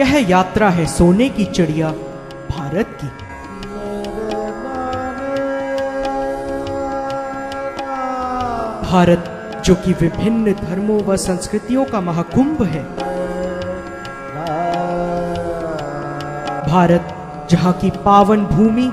यह यात्रा है सोने की चिड़िया भारत की। भारत जो कि विभिन्न धर्मों व संस्कृतियों का महाकुंभ है। भारत जहाँ की पावन भूमि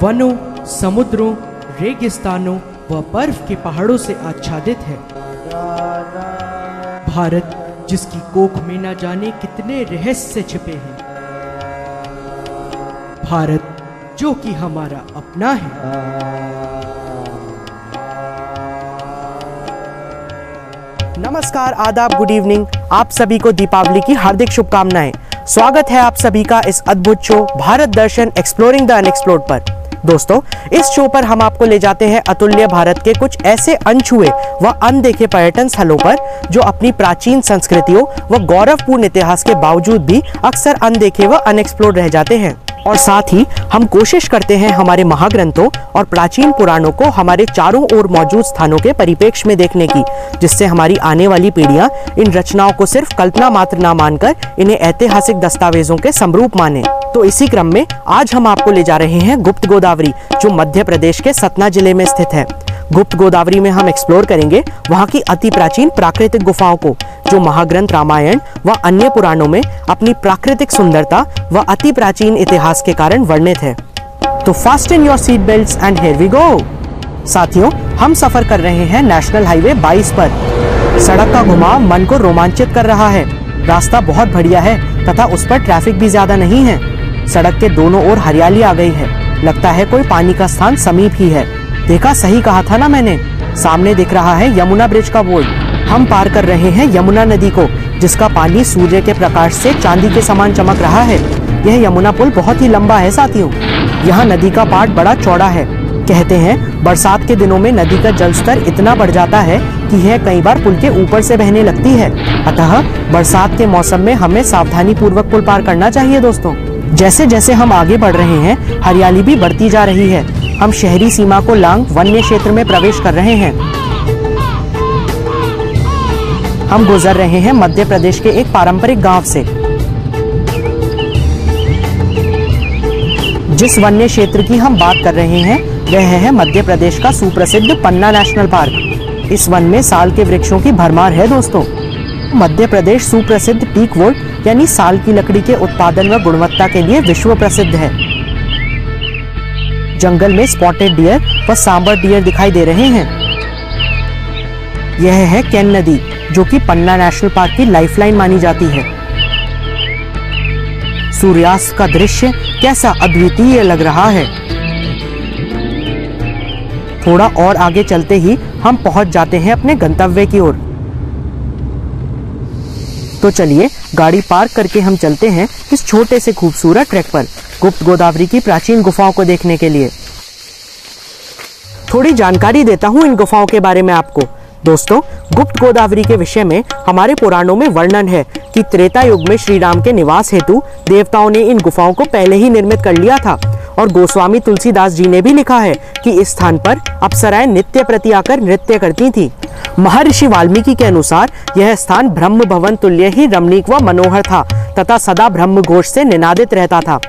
वनों, समुद्रों, रेगिस्तानों व बर्फ के पहाड़ों से आच्छादित है। भारत जिसकी कोख में न जाने कितने रहस्य छिपे हैं। भारत जो कि हमारा अपना है। नमस्कार, आदाब, गुड इवनिंग। आप सभी को दीपावली की हार्दिक शुभकामनाएं। स्वागत है आप सभी का इस अद्भुत show Bharat Darshan exploring the unexplored पर। दोस्तों, इस शो पर हम आपको ले जाते हैं अतुल्य भारत के कुछ ऐसे अनछुए व अनदेखे पर्यटन स्थलों पर जो अपनी प्राचीन संस्कृतियों व गौरवपूर्ण इतिहास के बावजूद भी अक्सर अनदेखे व अनएक्सप्लोर्ड रह जाते हैं। और साथ ही हम कोशिश करते हैं हमारे महाग्रंथों और प्राचीन पुराणों को हमारे चारों ओर मौजूद स्थानों के परिप्रेक्ष्य में देखने की, जिससे हमारी आने वाली पीढ़ियां इन रचनाओं को सिर्फ कल्पना मात्र न मानकर इन्हें ऐतिहासिक दस्तावेजों के समरूप माने। तो इसी क्रम में आज हम आपको ले जा रहे हैं गुप्त गोदावरी, जो मध्य प्रदेश के सतना जिले में स्थित है। गुप्त गोदावरी में हम एक्सप्लोर करेंगे वहां की अति प्राचीन प्राकृतिक गुफाओं को, जो महाग्रंथ रामायण व अन्य पुराणों में अपनी प्राकृतिक सुंदरता व अति प्राचीन इतिहास के कारण वर्णित है। तो fasten your seat belts and here we go. साथियों, हम सफर कर रहे हैं नेशनल हाईवे 22 पर। सड़क का घुमाव मन को रोमांचित कर रहा है। रास्ता बहुत बढ़िया है तथा उस पर ट्रैफिक भी ज्यादा नहीं है। सड़क के दोनों ओर हरियाली आ गई है। लगता है कोई पानी का स्थान समीप ही है। देखा, सही कहा था ना मैंने। सामने दिख रहा है यमुना ब्रिज का बोर्ड। हम पार कर रहे हैं यमुना नदी को, जिसका पानी सूर्य के प्रकाश से चांदी के समान चमक रहा है। यह यमुना पुल बहुत ही लंबा है साथियों। यहाँ नदी का पाट बड़ा चौड़ा है। कहते हैं बरसात के दिनों में नदी का जलस्तर इतना बढ़ जाता है कि यह कई बार पुल के ऊपर से बहने लगती है। अतः बरसात के मौसम में हमें सावधानी पूर्वक पुल पार करना चाहिए दोस्तों। जैसे जैसे हम आगे बढ़ रहे हैं, हरियाली भी बढ़ती जा रही है। हम शहरी सीमा को लांघ वन्य क्षेत्र में प्रवेश कर रहे हैं। हम गुजर रहे हैं मध्य प्रदेश के एक पारंपरिक गांव से। जिस वन्य क्षेत्र की हम बात कर रहे हैं वह है मध्य प्रदेश का सुप्रसिद्ध पन्ना नेशनल पार्क। इस वन में साल के वृक्षों की भरमार है दोस्तों। मध्य प्रदेश सुप्रसिद्ध टीक वुड यानी साल की लकड़ी के उत्पादन व गुणवत्ता के लिए विश्व प्रसिद्ध है। जंगल में स्पॉटेड डियर व सांबर डियर दिखाई दे रहे हैं। यह है केन नदी, जो कि पन्ना नेशनल पार्क की लाइफलाइन मानी जाती है। सूर्यास्त का दृश्य कैसा अद्वितीय लग रहा है। थोड़ा और आगे चलते ही हम पहुंच जाते हैं अपने गंतव्य की ओर। तो चलिए गाड़ी पार्क करके हम चलते हैं इस छोटे से खूबसूरत ट्रैक पर गुप्त गोदावरी की प्राचीन गुफाओं को देखने के लिए। थोड़ी जानकारी देता हूं इन गुफाओं के बारे में आपको। दोस्तों, गुप्त गोदावरी के विषय में हमारे पुराणों में वर्णन है कि त्रेता युग में श्री राम के निवास हेतु देवताओं ने इन गुफाओं को पहले ही निर्मित कर लिया था। और गोस्वामी तुलसीदास जी ने भी लिखा है कि इस स्थान पर अप्सराएं नित्य प्रति आकर नृत्य करती थीं। महर्षि वाल्मीकि के अनुसार यह स्थान ब्रह्म भवन तुल्य ही रमणीक व मनोहर था तथा सदा ब्रह्म घोष से निनादित रहता था।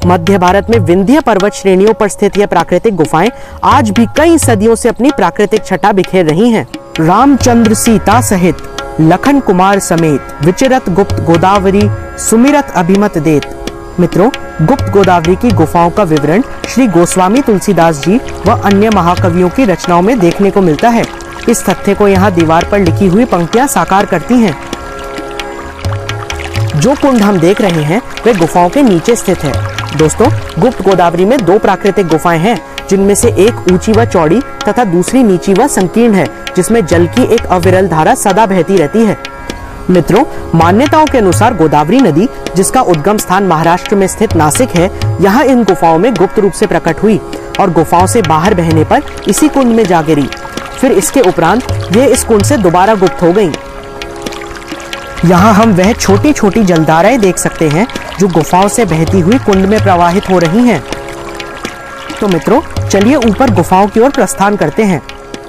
मध्य भारत में विंध्य पर्वत श्रेणियों पर स्थित यह प्राकृतिक गुफाएं आज भी कई सदियों से अपनी प्राकृतिक छटा बिखेर रही हैं। रामचंद्र सीता सहित लखन कुमार समेत विचरत गुप्त गोदावरी सुमिरत अभिमत देत। मित्रों, गुप्त गोदावरी की गुफाओं का विवरण श्री गोस्वामी तुलसीदास जी व अन्य महाकवियों की रचनाओं में देखने को मिलता है। इस तथ्य को यहाँ दीवार पर लिखी हुई पंक्तियां साकार करती हैं। जो कुंड हम देख रहे हैं वे गुफाओं के नीचे स्थित है। दोस्तों, गुप्त गोदावरी में दो प्राकृतिक गुफाएं हैं, जिनमें से एक ऊंची व चौड़ी तथा दूसरी नीची व संकीर्ण है, जिसमें जल की एक अविरल धारा सदा बहती रहती है। मित्रों, मान्यताओं के अनुसार गोदावरी नदी, जिसका उद्गम स्थान महाराष्ट्र में स्थित नासिक है, यहाँ इन गुफाओं में गुप्त रूप से प्रकट हुई और गुफाओं से बाहर बहने पर इसी कुंड में जा गिरी। फिर इसके उपरांत ये इस कुंड से दोबारा गुप्त हो गईं। यहाँ हम वह छोटी छोटी जलधाराएं देख सकते हैं जो गुफाओं से बहती हुई कुंड में प्रवाहित हो रही हैं। तो मित्रों, चलिए ऊपर गुफाओं की ओर प्रस्थान करते हैं।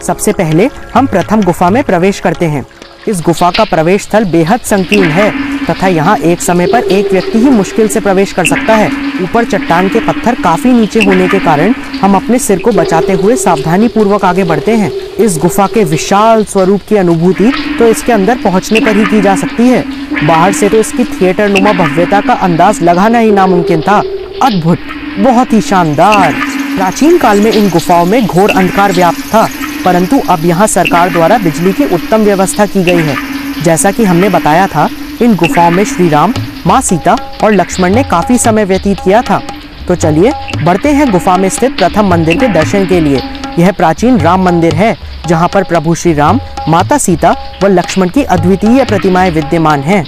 सबसे पहले हम प्रथम गुफा में प्रवेश करते हैं। इस गुफा का प्रवेश स्थल बेहद संकीर्ण है तथा यहाँ एक समय पर एक व्यक्ति ही मुश्किल से प्रवेश कर सकता है। ऊपर चट्टान के पत्थर काफी नीचे होने के कारण हम अपने सिर को बचाते हुए सावधानी पूर्वक आगे बढ़ते हैं। इस गुफा के विशाल स्वरूप की अनुभूति तो इसके अंदर पहुंचने पर ही की जा सकती है। बाहर से तो इसकी थिएटर नुमा भव्यता का अंदाज लगाना ही नामुमकिन था। अद्भुत, बहुत ही शानदार। प्राचीन काल में इन गुफाओं में घोर अंधकार व्याप्त था, परंतु अब यहाँ सरकार द्वारा बिजली की उत्तम व्यवस्था की गई है। जैसा कि हमने बताया था, इन गुफाओं में श्री राम, माँ सीता और लक्ष्मण ने काफी समय व्यतीत किया था। तो चलिए बढ़ते हैं गुफा में स्थित प्रथम मंदिर के दर्शन के लिए। यह प्राचीन राम मंदिर है, जहाँ पर प्रभु श्री राम, माता सीता व लक्ष्मण की अद्वितीय प्रतिमाएं विद्यमान हैं।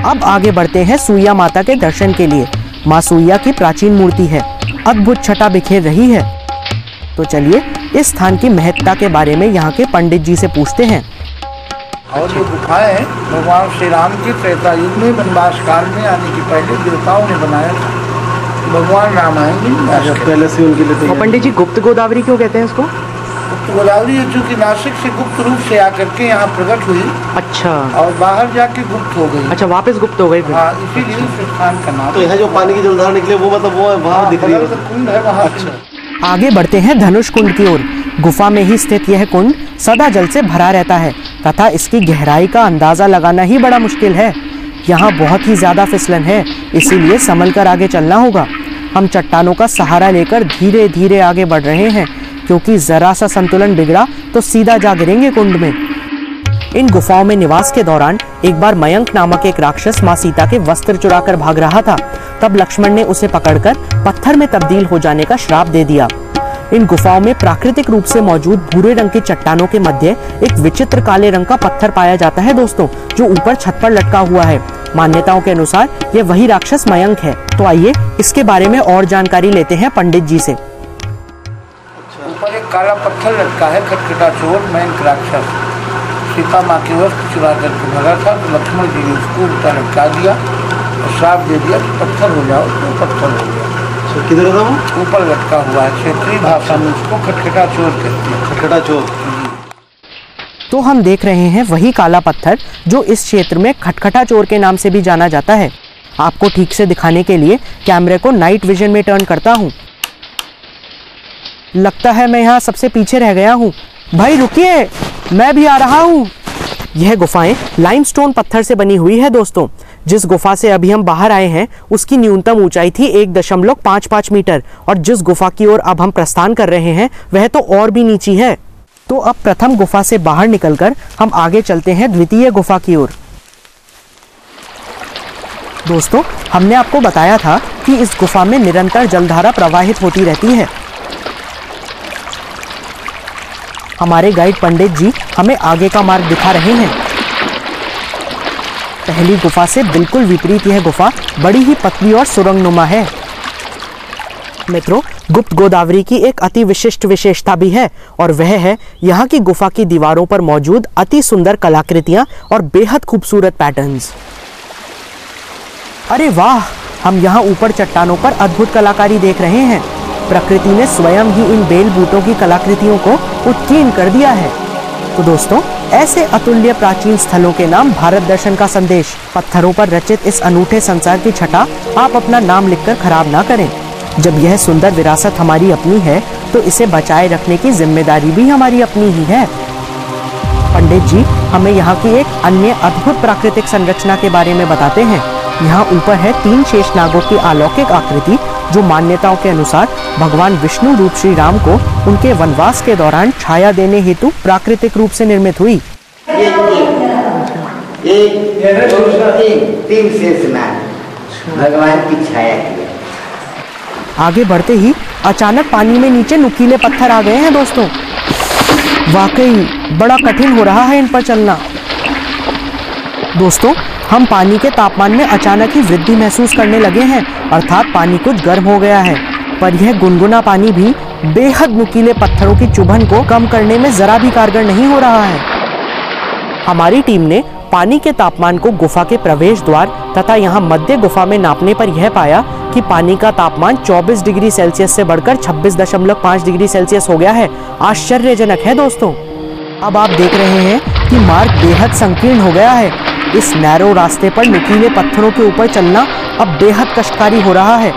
अब आगे बढ़ते हैं सूया माता के दर्शन के लिए। माँ सूया की प्राचीन मूर्ति है, अद्भुत छटा बिखेर रही है। तो चलिए इस स्थान की महत्ता के बारे में यहाँ के पंडित जी से पूछते हैं। और ये गुफाएं भगवान श्री राम के त्रेता युग में वनवास काल में आने के पहले देवताओं ने बनाया था। भगवान राम आएंगे पहले से उनके लिए। और पंडित जी गुप्त गोदावरी क्यों कहते हैं इसको? गुप्त गोदावरी जो कि नासिक से गुप्त रूप से आकर के यहाँ प्रकट हुई। अच्छा। और बाहर जाके गुप्त हो गई। अच्छा, वापस गुप्त हो गई। हाँ, इसीलिए उस स्थान का नाम। तो यहाँ जो पानी की जलधार निकले वो मतलब वो वहाँ दिख रही है, कुंड है वहाँ। आगे बढ़ते हैं धनुष कुंड की ओर। गुफा में ही स्थित यह कुंड सदा जल से भरा रहता है तथा इसकी गहराई का अंदाजा लगाना ही बड़ा मुश्किल है। यहाँ बहुत ही ज्यादा फिसलन है, इसीलिए संभल कर आगे चलना होगा। हम चट्टानों का सहारा लेकर धीरे धीरे आगे बढ़ रहे हैं, क्योंकि जरा सा संतुलन बिगड़ा तो सीधा जा गिरेंगे कुंड में। इन गुफाओं में निवास के दौरान एक बार मयंक नामक एक राक्षस माँ सीता के वस्त्र चुराकर भाग रहा था। तब लक्ष्मण ने उसे पकड़कर पत्थर में तब्दील हो जाने का श्राप दे दिया। इन गुफाओं में प्राकृतिक रूप से मौजूद भूरे रंग की चट्टानों के मध्य एक विचित्र काले रंग का पत्थर पाया जाता है दोस्तों, जो ऊपर छत पर लटका हुआ है। मान्यताओं के अनुसार यह वही राक्षस मयंक है। तो आइए इसके बारे में और जानकारी लेते हैं पंडित जी से। ऊपर एक काला पत्थर लटका है, खटखटा चोर मयंक राक्षस सीता माँ के वस्त्र चुरा करके भगा था। तो लक्ष्मण जी ने उसको ऊपर लटका दिया और श्राप दे दिया कि पत्थर हो जाओ। तो पत्थर हो गया। किधर था वो? ऊपर लटका हुआ है। क्षेत्रीय भाषा में उसको खटखटा चोर कहते हैं। खटखटा चोर। तो हम देख रहे हैं वही काला पत्थर जो इस क्षेत्र में खटखटा चोर के नाम से भी जाना जाता है। आपको ठीक से दिखाने के लिए कैमरे को नाइट विजन में टर्न करता हूँ। लगता है मैं यहाँ सबसे पीछे रह गया हूँ। भाई रुकिए, मैं भी आ रहा हूँ। यह गुफाएं लाइमस्टोन पत्थर से बनी हुई है दोस्तों। जिस गुफा से अभी हम बाहर आए हैं उसकी न्यूनतम ऊंचाई थी 1.55 मीटर और जिस गुफा की ओर अब हम प्रस्थान कर रहे हैं वह तो और भी नीची है। तो अब प्रथम गुफा से बाहर निकलकर हम आगे चलते हैं द्वितीय गुफा की ओर। दोस्तों, हमने आपको बताया था कि इस गुफा में निरंतर जलधारा प्रवाहित होती रहती है। हमारे गाइड पंडित जी हमें आगे का मार्ग दिखा रहे हैं। पहली गुफा से बिल्कुल विपरीत यह गुफा बड़ी ही पतली और सुरंगनुमा है। मित्रों, गुप्त गोदावरी की एक अति विशिष्ट विशेषता भी है और वह है यहाँ की गुफा की दीवारों पर मौजूद अति सुंदर कलाकृतियां और बेहद खूबसूरत पैटर्न्स। अरे वाह, हम यहाँ ऊपर चट्टानों पर अद्भुत कलाकारी देख रहे हैं। प्रकृति ने स्वयं ही इन बेल बूटों की कलाकृतियों को उत्कीर्ण कर दिया है। तो दोस्तों, ऐसे अतुल्य प्राचीन स्थलों के नाम भारत दर्शन का संदेश। पत्थरों पर रचित इस अनूठे संसार की छटा आप अपना नाम लिखकर खराब ना करें। जब यह सुंदर विरासत हमारी अपनी है तो इसे बचाए रखने की जिम्मेदारी भी हमारी अपनी ही है। पंडित जी हमें यहाँ की एक अन्य अद्भुत प्राकृतिक संरचना के बारे में बताते हैं। यहाँ ऊपर है 3 शेषनागों की अलौकिक आकृति जो मान्यताओं के अनुसार भगवान विष्णु रूप श्री राम को उनके वनवास के दौरान छाया देने हेतु प्राकृतिक रूप से निर्मित हुई। तीन शेषनाग भगवान की छाया की। आगे बढ़ते ही अचानक पानी में नीचे नुकीले पत्थर आ गए हैं दोस्तों। वाकई बड़ा कठिन हो रहा है इन पर चलना। दोस्तों, हम पानी के तापमान में अचानक ही वृद्धि महसूस करने लगे हैं, अर्थात पानी कुछ गर्म हो गया है। पर यह गुनगुना पानी भी बेहद नुकीले पत्थरों की चुभन को कम करने में जरा भी कारगर नहीं हो रहा है। हमारी टीम ने पानी के तापमान को गुफा के प्रवेश द्वार तथा यहाँ मध्य गुफा में नापने पर यह पाया कि पानी का तापमान 24 डिग्री सेल्सियस से बढ़कर 26.5 डिग्री सेल्सियस हो गया है। आश्चर्यजनक है दोस्तों। अब आप देख रहे हैं कि मार्ग बेहद संकीर्ण हो गया है। इस नैरो रास्ते पर नुकीले पत्थरों के ऊपर चलना अब बेहद कष्टकारी हो रहा है।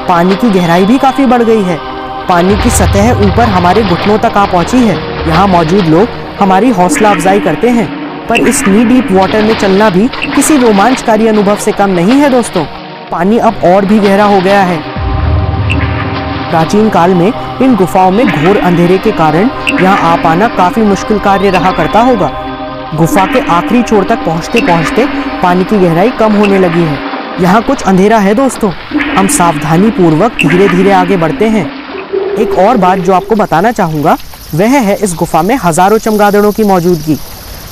पानी की गहराई भी काफी बढ़ गई है। पानी की सतह ऊपर हमारे घुटनों तक आ पहुंची है। यहाँ मौजूद लोग हमारी हौसला अफजाई करते हैं, पर इस नी डीप वाटर में चलना भी किसी रोमांचकारी अनुभव से कम नहीं है दोस्तों। पानी अब और भी गहरा हो गया है। प्राचीन काल में इन गुफाओं में घोर अंधेरे के कारण यहाँ आ पाना काफी मुश्किल कार्य रहा करता होगा। गुफा के आखिरी छोर तक पहुँचते पहुँचते पानी की गहराई कम होने लगी है। यहाँ कुछ अंधेरा है दोस्तों। हम सावधानी पूर्वक धीरे धीरे आगे बढ़ते हैं। एक और बात जो आपको बताना चाहूँगा वह है इस गुफा में हजारों चमगादड़ों की मौजूदगी।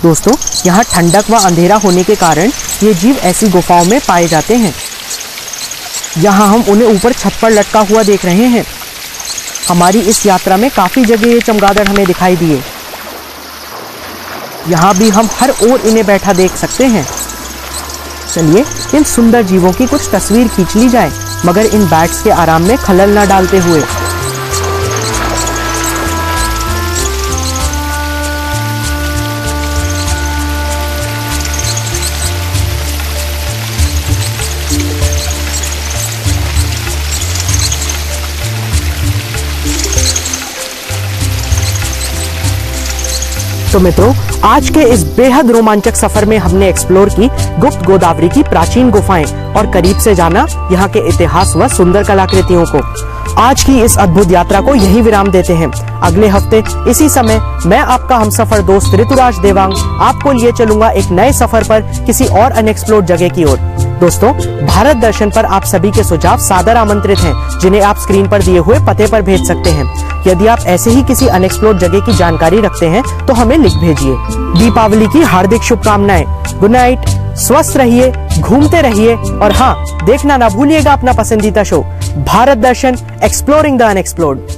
दोस्तों, यहाँ ठंडक व अंधेरा होने के कारण ये जीव ऐसी गुफाओं में पाए जाते हैं। यहाँ हम उन्हें ऊपर छत पर लटका हुआ देख रहे हैं। हमारी इस यात्रा में काफ़ी जगह ये चमगादड़ हमें दिखाई दिए। यहाँ भी हम हर ओर इन्हें बैठा देख सकते हैं। चलिए इन सुंदर जीवों की कुछ तस्वीर खींच ली जाए, मगर इन बैट्स के आराम में खलल न डालते हुए। तो मित्रों, आज के इस बेहद रोमांचक सफर में हमने एक्सप्लोर की गुप्त गोदावरी की प्राचीन गुफाएं और करीब से जाना यहाँ के इतिहास व सुंदर कलाकृतियों को। आज की इस अद्भुत यात्रा को यही विराम देते हैं। अगले हफ्ते इसी समय मैं आपका हमसफर दोस्त ऋतुराज देवांग आपको लिए चलूंगा एक नए सफर पर किसी और अनएक्सप्लोर्ड जगह की ओर। दोस्तों, भारत दर्शन पर आप सभी के सुझाव सादर आमंत्रित हैं, जिन्हें आप स्क्रीन पर दिए हुए पते पर भेज सकते हैं। यदि आप ऐसे ही किसी अनएक्सप्लोर्ड जगह की जानकारी रखते हैं तो हमें लिख भेजिए। दीपावली की हार्दिक शुभकामनाएं। Good night. स्वस्थ रहिए, घूमते रहिए और हाँ, देखना ना भूलिएगा अपना पसंदीदा show Bharat Darshan exploring the unexplored.